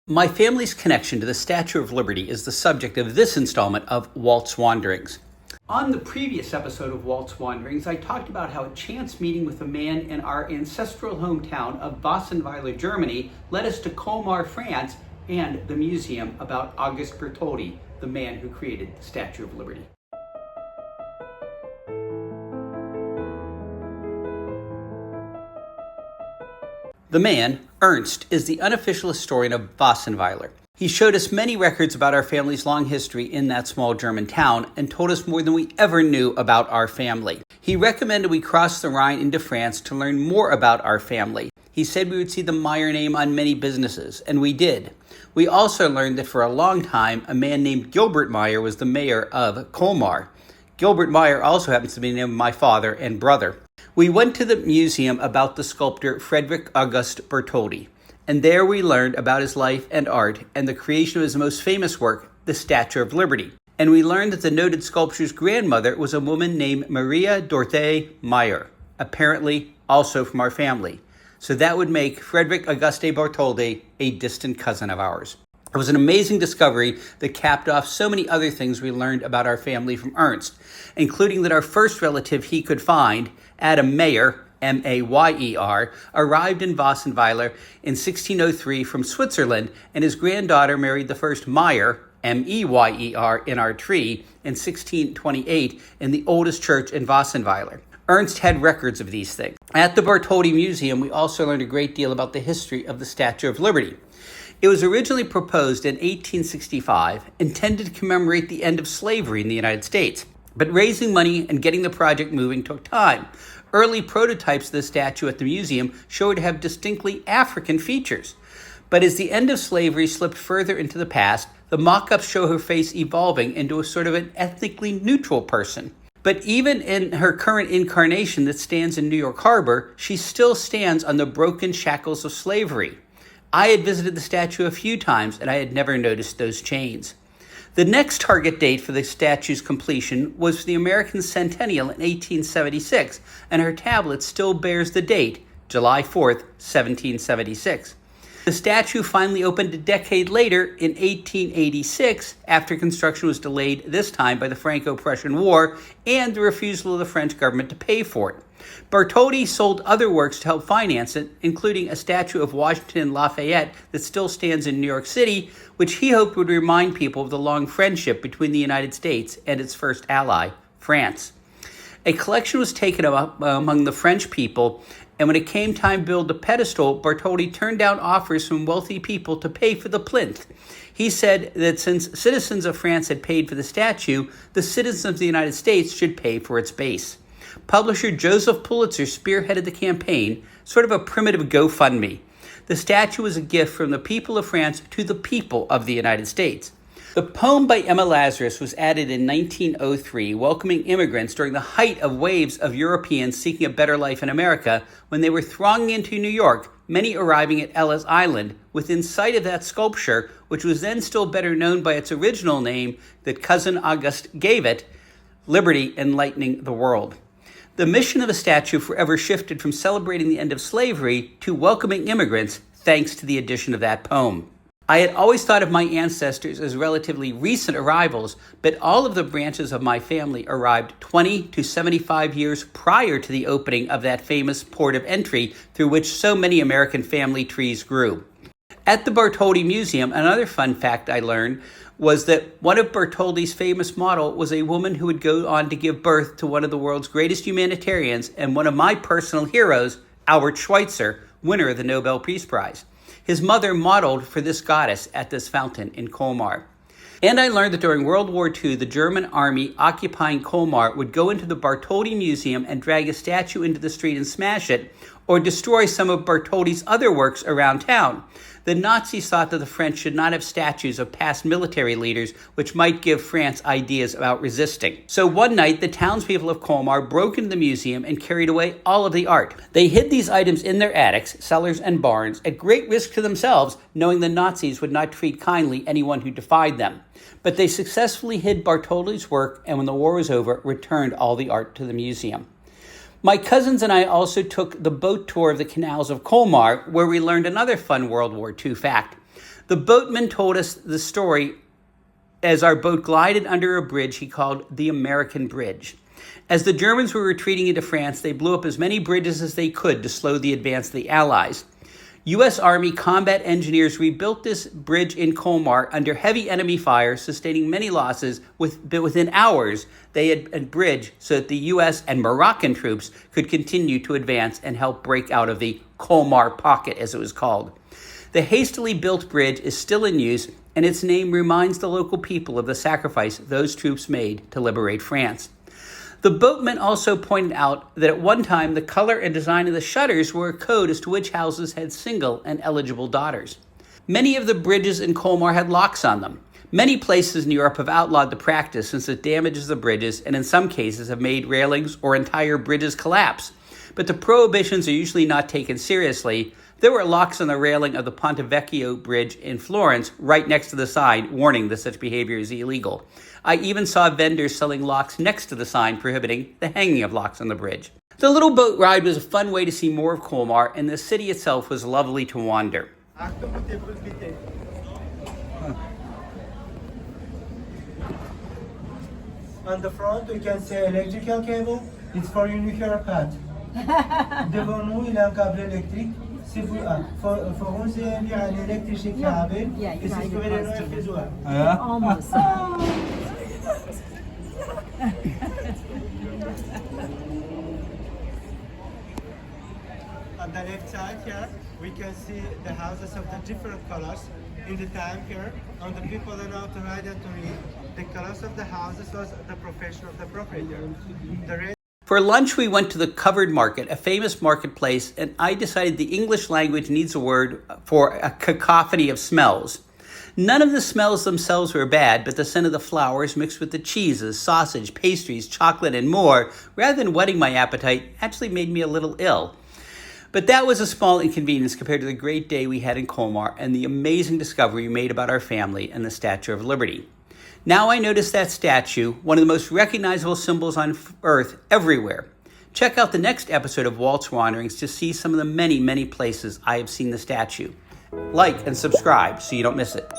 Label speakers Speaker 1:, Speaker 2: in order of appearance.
Speaker 1: My family's connection to the Statue of Liberty is the subject of this installment of Walt's Wanderings. On the previous episode of Walt's Wanderings, I talked about how a chance meeting with a man in our ancestral hometown of Wasenweiler, Germany, led us to Colmar, France, and the museum about Auguste Bertholdi, the man who created the Statue of Liberty. The man, Ernst, is the unofficial historian of Wasenweiler. He showed us many records about our family's long history in that small German town and told us more than we ever knew about our family. He recommended we cross the Rhine into France to learn more about our family. He said we would see the Meyer name on many businesses, and we did. We also learned that for a long time, a man named Gilbert Meyer was the mayor of Colmar. Gilbert Meyer also happens to be the name of my father and brother. We went to the museum about the sculptor Frederick August Bertholdi, and there we learned about his life and art and the creation of his most famous work, the Statue of Liberty. And we learned that the noted sculptor's grandmother was a woman named Maria Dorothee Meyer, apparently also from our family. So that would make Frederick Auguste Bertholdi a distant cousin of ours. It was an amazing discovery that capped off so many other things we learned about our family from Ernst, including that our first relative he could find, Adam Mayer, M-A-Y-E-R, arrived in Wasenweiler in 1603 from Switzerland, and his granddaughter married the first Meyer, M-E-Y-E-R, in our tree in 1628 in the oldest church in Wasenweiler. Ernst had records of these things. At the Bertholdi Museum, we also learned a great deal about the history of the Statue of Liberty. It was originally proposed in 1865, intended to commemorate the end of slavery in the United States. But raising money and getting the project moving took time. Early prototypes of the statue at the museum showed to have distinctly African features. But as the end of slavery slipped further into the past, the mock-ups show her face evolving into a sort of an ethnically neutral person. But even in her current incarnation that stands in New York Harbor, she still stands on the broken shackles of slavery. I had visited the statue a few times, and I had never noticed those chains. The next target date for the statue's completion was for the American centennial in 1876, and her tablet still bears the date, July 4th, 1776. The statue finally opened a decade later in 1886, after construction was delayed this time by the Franco-Prussian War and the refusal of the French government to pay for it. Bertholdi sold other works to help finance it, including a statue of Washington Lafayette that still stands in New York City, which he hoped would remind people of the long friendship between the United States and its first ally, France. A collection was taken up among the French people, and when it came time to build the pedestal, Bertholdi turned down offers from wealthy people to pay for the plinth. He said that since citizens of France had paid for the statue, the citizens of the United States should pay for its base. Publisher Joseph Pulitzer spearheaded the campaign, sort of a primitive GoFundMe. The statue was a gift from the people of France to the people of the United States. The poem by Emma Lazarus was added in 1903, welcoming immigrants during the height of waves of Europeans seeking a better life in America when they were thronging into New York, many arriving at Ellis Island, within sight of that sculpture, which was then still better known by its original name that Cousin Auguste gave it, Liberty Enlightening the World. The mission of the statue forever shifted from celebrating the end of slavery to welcoming immigrants, thanks to the addition of that poem. I had always thought of my ancestors as relatively recent arrivals, but all of the branches of my family arrived 20 to 75 years prior to the opening of that famous port of entry through which so many American family trees grew. At the Bertholdi Museum, another fun fact I learned was that one of Bertholdi's famous models was a woman who would go on to give birth to one of the world's greatest humanitarians and one of my personal heroes, Albert Schweitzer, winner of the Nobel Peace Prize. His mother modeled for this goddess at this fountain in Colmar. And I learned that during World War II, the German army occupying Colmar would go into the Bertholdi Museum and drag a statue into the street and smash it, or destroy some of Bertholdi's other works around town. The Nazis thought that the French should not have statues of past military leaders, which might give France ideas about resisting. So one night, the townspeople of Colmar broke into the museum and carried away all of the art. They hid these items in their attics, cellars, and barns, at great risk to themselves, knowing the Nazis would not treat kindly anyone who defied them. But they successfully hid Bertholdi's work, and when the war was over, returned all the art to the museum. My cousins and I also took the boat tour of the canals of Colmar, where we learned another fun World War II fact. The boatman told us the story as our boat glided under a bridge he called the American Bridge. As the Germans were retreating into France, they blew up as many bridges as they could to slow the advance of the Allies. U.S. Army combat engineers rebuilt this bridge in Colmar under heavy enemy fire, sustaining many losses. Within hours, they had a bridge so that the U.S. and Moroccan troops could continue to advance and help break out of the Colmar pocket, as it was called. The hastily built bridge is still in use, and its name reminds the local people of the sacrifice those troops made to liberate France. The boatman also pointed out that at one time the color and design of the shutters were a code as to which houses had single and eligible daughters. Many of the bridges in Colmar had locks on them. Many places in Europe have outlawed the practice since it damages the bridges and in some cases have made railings or entire bridges collapse. But the prohibitions are usually not taken seriously. There were locks on the railing of the Ponte Vecchio Bridge in Florence right next to the sign warning that such behavior is illegal. I even saw vendors selling locks next to the sign prohibiting the hanging of locks on the bridge. The little boat ride was a fun way to see more of Colmar, and the city itself was lovely to wander.
Speaker 2: On the front, you can see electrical cable. It's for your nuclear pad. Devant nous, il y a un câble électrique. Si vous foncez via l'électrique câble, et c'est ce que vous allez
Speaker 3: Almost.
Speaker 2: On the left side here, we can see the houses of the different colors. In the time here, and the people that know how to write and to read, the colors of the houses was the profession of the proprietor.
Speaker 1: For lunch, we went to the Covered Market, a famous marketplace, and I decided the English language needs a word for a cacophony of smells. None of the smells themselves were bad, but the scent of the flowers mixed with the cheeses, sausage, pastries, chocolate, and more, rather than whetting my appetite, actually made me a little ill. But that was a small inconvenience compared to the great day we had in Colmar and the amazing discovery we made about our family and the Statue of Liberty. Now I notice that statue, one of the most recognizable symbols on Earth, everywhere. Check out the next episode of Walt's Wanderings to see some of the many, many places I have seen the statue. Like and subscribe so you don't miss it.